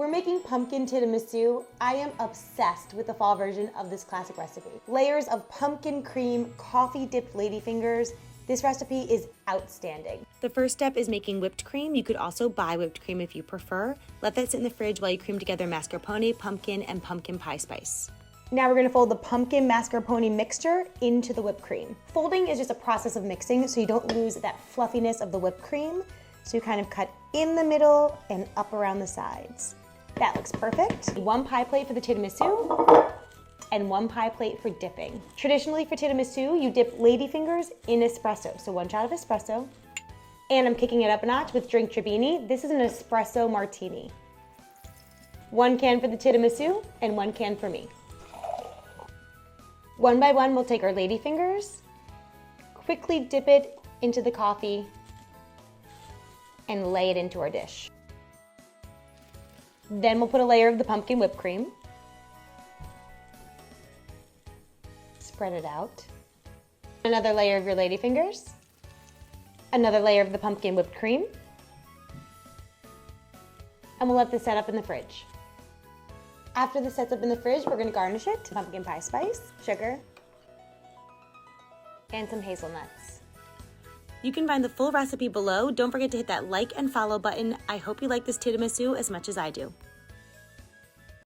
We're making pumpkin tiramisu. I am obsessed with the fall version of this classic recipe. Layers of pumpkin cream, coffee-dipped ladyfingers. This recipe is outstanding. The first step is making whipped cream. You could also buy whipped cream if you prefer. Let that sit in the fridge while you cream together mascarpone, pumpkin, and pumpkin pie spice. Now we're gonna fold the pumpkin mascarpone mixture into the whipped cream. Folding is just a process of mixing so you don't lose that fluffiness of the whipped cream. So you kind of cut in the middle and up around the sides. That looks perfect. 1 pie plate for the tiramisu and 1 pie plate for dipping. Traditionally for tiramisu, you dip ladyfingers in espresso. So 1 shot of espresso. And I'm kicking it up a notch with drink Tribini. This is an espresso martini. 1 can for the tiramisu and 1 can for me. One by one, we'll take our ladyfingers, quickly dip it into the coffee, and lay it into our dish. Then we'll put a layer of the pumpkin whipped cream. Spread it out. Another layer of your ladyfingers. Another layer of the pumpkin whipped cream. And we'll let this set up in the fridge. After this sets up in the fridge, we're gonna garnish it with pumpkin pie spice, sugar, and some hazelnuts. You can find the full recipe below. Don't forget to hit that like and follow button. I hope you like this tiramisu as much as I do.